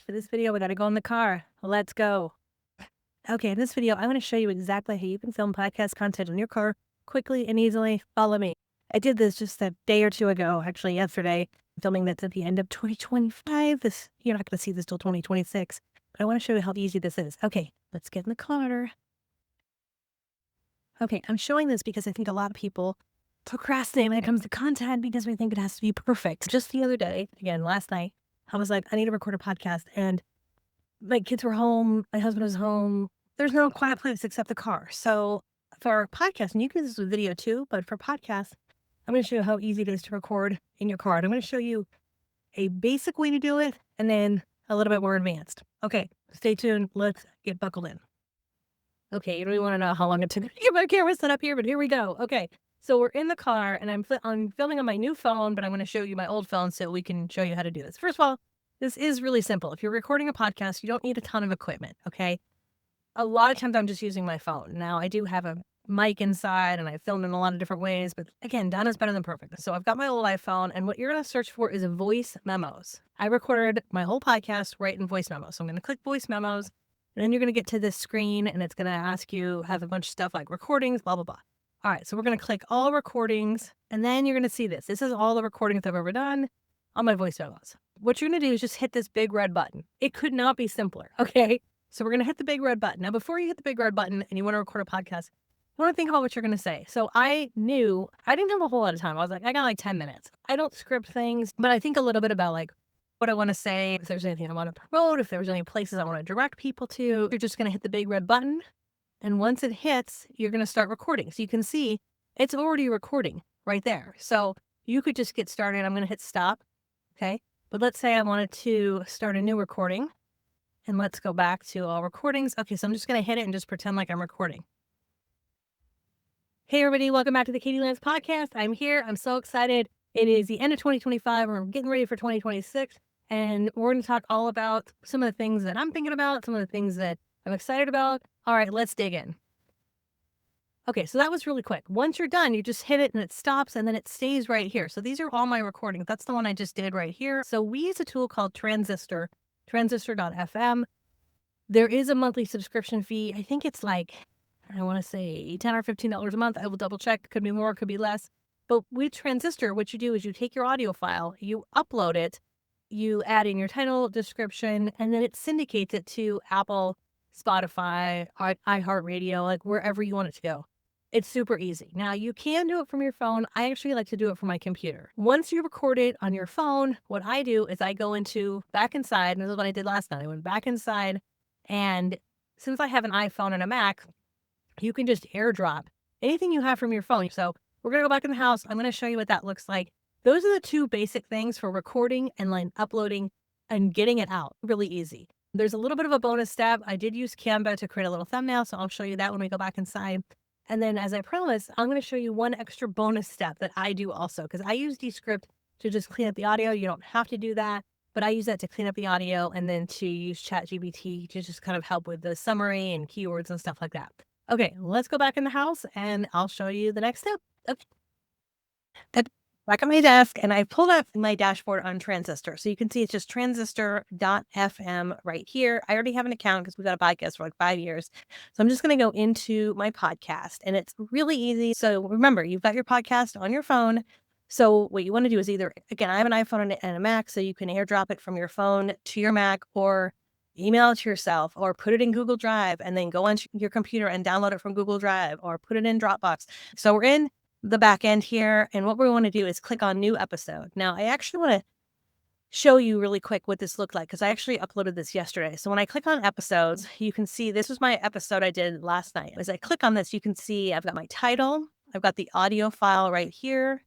For this video, we got to go in the car. Let's go. Okay, in this video, I'm going to show you exactly how you can film podcast content in your car quickly and easily. Follow me. I did this just a day or two ago, actually yesterday, filming that's at the end of 2025. You're not going to see this till 2026, but I want to show you how easy this is. Okay, let's get in the car. Okay, I'm showing this because I think a lot of people procrastinate when it comes to content because we think it has to be perfect. Just the other day, again, last night, I was like, I need to record a podcast, and my kids were home, my husband was home. There's no quiet place except the car. So for podcast, and you can do this with video too, but for podcasts, I'm going to show you how easy it is to record in your car. And I'm going to show you a basic way to do it and then a little bit more advanced. Okay, stay tuned. Let's get buckled in. Okay, you don't even want to know how long it took me to get my camera set up here, but here we go. Okay, so we're in the car and I'm filming on my new phone, but I'm going to show you my old phone so we can show you how to do this. First of all, this is really simple. If you're recording a podcast, you don't need a ton of equipment, okay? A lot of times I'm just using my phone. Now, I do have a mic inside and I filmed in a lot of different ways, but again, done is better than perfect. So I've got my old iPhone, and what you're going to search for is Voice Memos. I recorded my whole podcast right in Voice Memos. So I'm going to click Voice Memos, and then you're going to get to this screen and it's going to ask you, have a bunch of stuff like recordings, blah, blah, blah. All right, so we're going to click all recordings, and then you're going to see this. This is all the recordings I've ever done on my Voice Memos. What you're going to do is just hit this big red button. It could not be simpler, okay? So we're going to hit the big red button. Now, before you hit the big red button and you want to record a podcast, you want to think about what you're going to say. So I didn't have a whole lot of time. I was like, I got like 10 minutes. I don't script things, but I think a little bit about like what I want to say, if there's anything I want to promote, if there's any places I want to direct people to. You're just going to hit the big red button. And once it hits, you're going to start recording. So you can see it's already recording right there. So you could just get started. I'm going to hit stop. Okay. But let's say I wanted to start a new recording, and let's go back to all recordings. Okay, so I'm just going to hit it and just pretend like I'm recording. Hey, everybody. Welcome back to the Katie Lance podcast. I'm here. I'm so excited. It is the end of 2025. We're getting ready for 2026, and we're going to talk all about some of the things that I'm thinking about, some of the things that I'm excited about. All right, let's dig in. Okay, so that was really quick. Once you're done, you just hit it and it stops, and then it stays right here. So these are all my recordings. That's the one I just did right here. So we use a tool called Transistor, transistor.fm. There is a monthly subscription fee. I think it's like, I want to say $10 or $15 a month. I will double check. Could be more, could be less. But with Transistor, what you do is you take your audio file, you upload it, you add in your title, description, and then it syndicates it to Apple, Spotify, iHeartRadio, like wherever you want it to go. It's super easy. Now, you can do it from your phone. I actually like to do it from my computer. Once you record it on your phone, what I do is I go back inside, and this is what I did last night. I went back inside, and since I have an iPhone and a Mac, you can just AirDrop anything you have from your phone. So we're going to go back in the house. I'm going to show you what that looks like. Those are the two basic things for recording and like uploading and getting it out. Really easy. There's a little bit of a bonus step. I did use Canva to create a little thumbnail, so I'll show you that when we go back inside. And then, as I promised, I'm going to show you one extra bonus step that I do also, because I use Descript to just clean up the audio. You don't have to do that, but I use that to clean up the audio, and then to use ChatGPT to just kind of help with the summary and keywords and stuff like that. Okay, let's go back in the house and I'll show you the next step. Okay. Back at my desk, and I pulled up my dashboard on Transistor. So you can see it's just transistor.fm right here. I already have an account because we've got a podcast for like 5 years. So I'm just going to go into my podcast, and it's really easy. So remember, you've got your podcast on your phone. So what you want to do is either, again, I have an iPhone and a Mac, so you can AirDrop it from your phone to your Mac, or email it to yourself, or put it in Google Drive and then go on your computer and download it from Google Drive, or put it in Dropbox. So we're in the back end here, and what we want to do is click on new episode. Now, I actually want to show you really quick what this looked like, because I actually uploaded this yesterday. So when I click on episodes, you can see this was my episode I did last night. As I click on this, you can see I've got my title, I've got the audio file right here,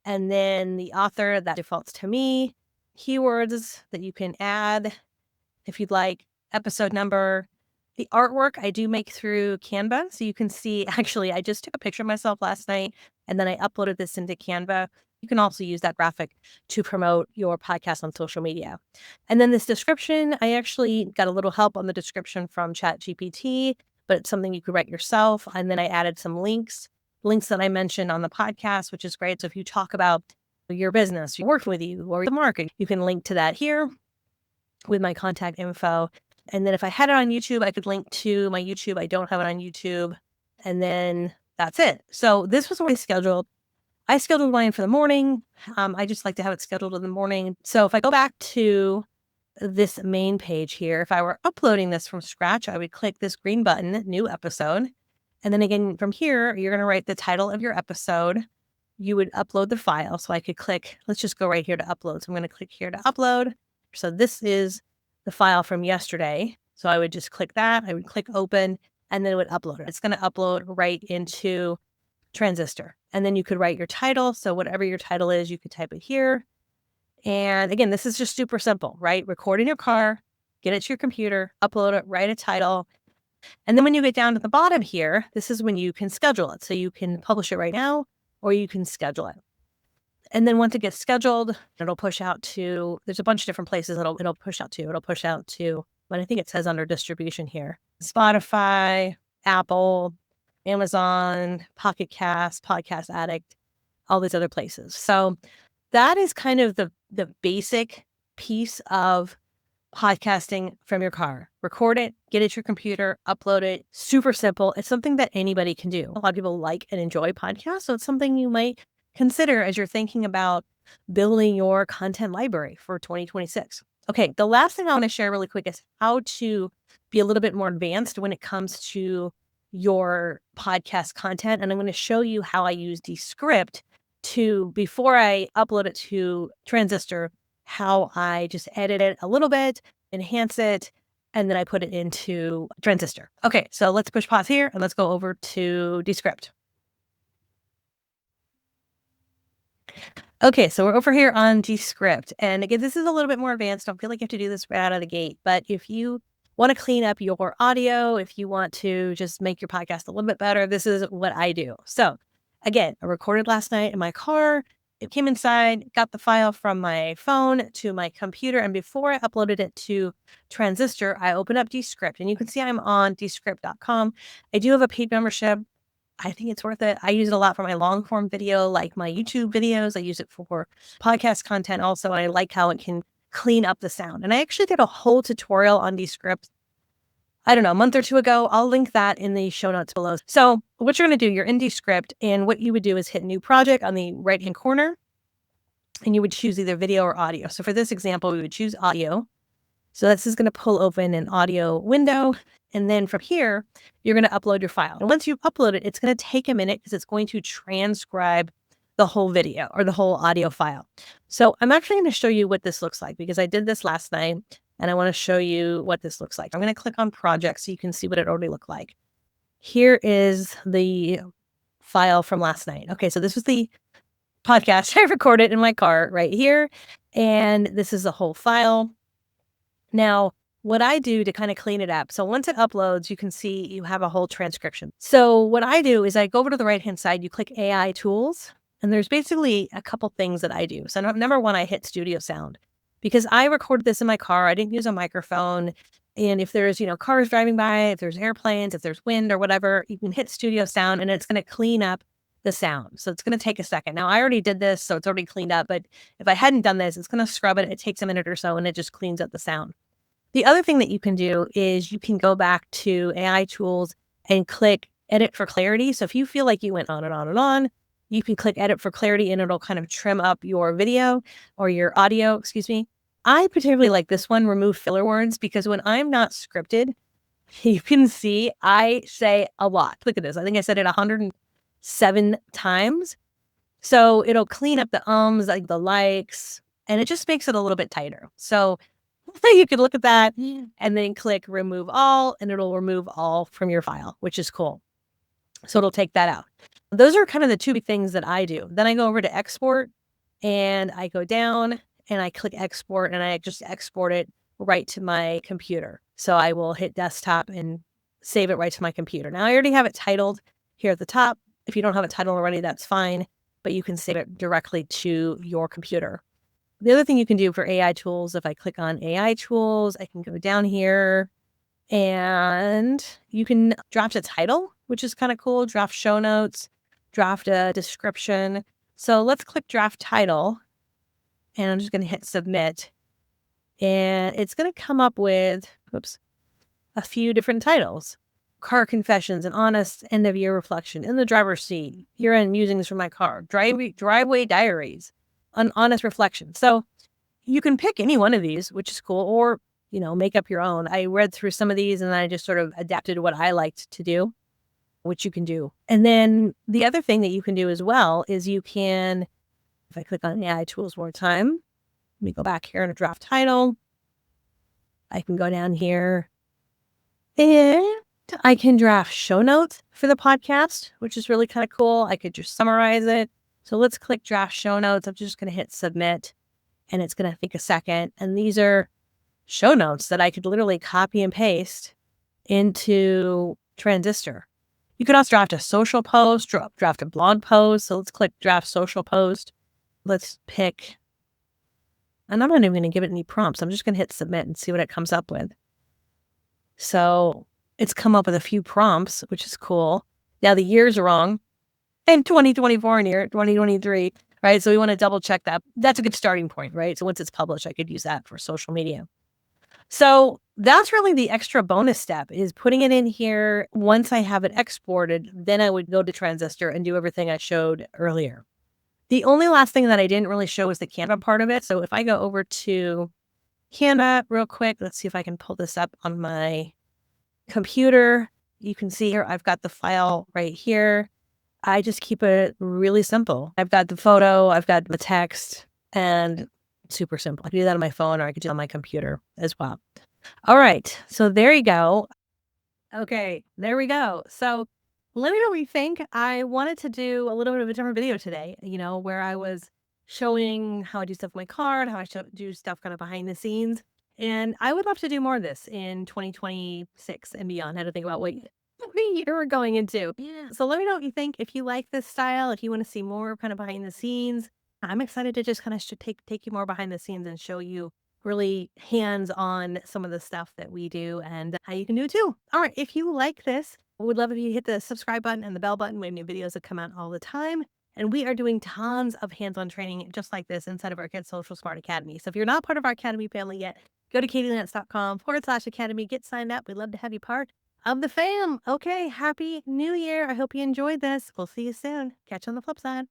and then the author that defaults to me, keywords that you can add if you'd like, episode number. The artwork I do make through Canva. So you can see, actually, I just took a picture of myself last night, and then I uploaded this into Canva. You can also use that graphic to promote your podcast on social media. And then this description, I actually got a little help on the description from ChatGPT, but it's something you could write yourself. And then I added some links that I mentioned on the podcast, which is great. So if you talk about your business, you work with you, or the market, you can link to that here. with my contact info. And then if I had it on YouTube, I could link to my YouTube. I don't have it on YouTube. And then that's it. So this was already scheduled. I scheduled mine for the morning. I just like to have it scheduled in the morning. So if I go back to this main page here, if I were uploading this from scratch, I would click this green button, new episode. And then again, from here, you're going to write the title of your episode. You would upload the file. So I could click, let's just go right here to upload. So I'm going to click here to upload. So this is the file from yesterday. So I would just click that. I would click open and then it would upload it. It's going to upload right into Transistor. And then you could write your title. So whatever your title is, you could type it here. And again, this is just super simple, right? Record in your car, get it to your computer, upload it, write a title. And then when you get down to the bottom here, this is when you can schedule it. So you can publish it right now or you can schedule it. And then once it gets scheduled, it'll push out to, there's a bunch of different places it'll push out to. It'll push out to, but I think it says under distribution here, Spotify, Apple, Amazon, Pocket Cast, Podcast Addict, all these other places. So that is kind of the basic piece of podcasting from your car. Record it, get it to your computer, upload it. Super simple. It's something that anybody can do. A lot of people like and enjoy podcasts, so it's something you might consider as you're thinking about building your content library for 2026. Okay, the last thing I want to share really quick is how to be a little bit more advanced when it comes to your podcast content. And I'm going to show you how I use Descript to, before I upload it to Transistor, how I just edit it a little bit, enhance it, and then I put it into Transistor. Okay, so let's push pause here and let's go over to Descript. Okay, so we're over here on Descript. And again, this is a little bit more advanced. Don't feel like you have to do this right out of the gate. But if you want to clean up your audio, if you want to just make your podcast a little bit better, this is what I do. So again, I recorded last night in my car. It came inside, got the file from my phone to my computer. And before I uploaded it to Transistor, I opened up Descript. And you can see I'm on Descript.com. I do have a paid membership. I think it's worth it. I use it a lot for my long form video, like my YouTube videos. I use it for podcast content also. And I like how it can clean up the sound. And I actually did a whole tutorial on Descript, I don't know, a month or two ago. I'll link that in the show notes below. So what you're going to do, you're in Descript, and what you would do is hit new project on the right-hand corner, and you would choose either video or audio. So for this example, we would choose audio. So this is going to pull open an audio window. And then from here, you're going to upload your file. And once you upload it, it's going to take a minute because it's going to transcribe the whole video or the whole audio file. So I'm actually going to show you what this looks like because I did this last night and I want to show you what this looks like. I'm going to click on project so you can see what it already looked like. Here is the file from last night. Okay, so this was the podcast I recorded in my car right here. And this is the whole file. Now, what I do to kind of clean it up, so once it uploads, you can see you have a whole transcription. So what I do is I go over to the right-hand side, you click AI tools, and there's basically a couple things that I do. So number one, I hit studio sound because I recorded this in my car. I didn't use a microphone. And if there's, cars driving by, if there's airplanes, if there's wind or whatever, you can hit studio sound and it's going to clean up the sound. So it's going to take a second. Now I already did this, so it's already cleaned up. But if I hadn't done this, it's going to scrub it. It takes a minute or so and it just cleans up the sound. The other thing that you can do is you can go back to AI tools and click edit for clarity. So if you feel like you went on and on and on, you can click edit for clarity and it'll kind of trim up your video or your audio, excuse me. I particularly like this one, remove filler words, because when I'm not scripted, you can see I say a lot. Look at this. I think I said it 107 times. So it'll clean up the ums, like the likes, and it just makes it a little bit tighter. So you could look at that and then click remove all and it'll remove all from your file, which is cool. So it'll take that out. Those are kind of the two big things that I do. Then I go over to export and I go down and I click export and I just export it right to my computer. So I will hit desktop and save it right to my computer. Now I already have it titled here at the top. If you don't have it titled already, that's fine, but you can save it directly to your computer. The other thing you can do for AI tools, if I click on AI tools, I can go down here and you can draft a title, which is kind of cool. Draft show notes, draft a description. So let's click draft title and I'm just going to hit submit. and it's going to come up with, a few different titles. Car confessions, an honest end of year reflection, in the driver's seat, year end musings from my car, driveway diaries, an honest reflection. So you can pick any one of these, which is cool, or, make up your own. I read through some of these and I just sort of adapted what I liked to do, which you can do. And then the other thing that you can do as well is you can, if I click on AI tools one more time, let me go back here in a draft title. I can go down here and I can draft show notes for the podcast, which is really kind of cool. I could just summarize it. So let's click draft show notes. I'm just going to hit submit and it's going to take a second. And these are show notes that I could literally copy and paste into Transistor. You could also draft a social post, draft a blog post. So let's click draft social post. Let's pick, and I'm not even going to give it any prompts. I'm just going to hit submit and see what it comes up with. So it's come up with a few prompts, which is cool. Now the years are wrong. And 2024 in here, 2023, right? So we want to double check that. That's a good starting point, right? So once it's published, I could use that for social media. So that's really the extra bonus step, is putting it in here. Once I have it exported, then I would go to Transistor and do everything I showed earlier. The only last thing that I didn't really show is the Canva part of it. So if I go over to Canva real quick, let's see if I can pull this up on my computer. You can see here, I've got the file right here. I just keep it really simple. I've got the photo, I've got the text, and it's super simple. I can do that on my phone or I could do it on my computer as well. All right. So there you go. Okay, there we go. So let me know what you think. I wanted to do a little bit of a different video today, where I was showing how I do stuff with my car, how I do stuff kind of behind the scenes. And I would love to do more of this in 2026 and beyond. How to think about what year we're going into. Yeah. So let me know what you think. If you like this style, if you want to see more kind of behind the scenes, I'm excited to just kind of take you more behind the scenes and show you really hands-on some of the stuff that we do and how you can do it too. All right. If you like this, I would love if you hit the subscribe button and the bell button. We have new videos that come out all the time. And we are doing tons of hands-on training just like this inside of our Kids Social Smart Academy. So if you're not part of our Academy family yet, go to katielance.com/academy. Get signed up. We'd love to have you part of the fam. Okay. Happy New Year. I hope you enjoyed this. We'll see you soon. Catch you on the flip side.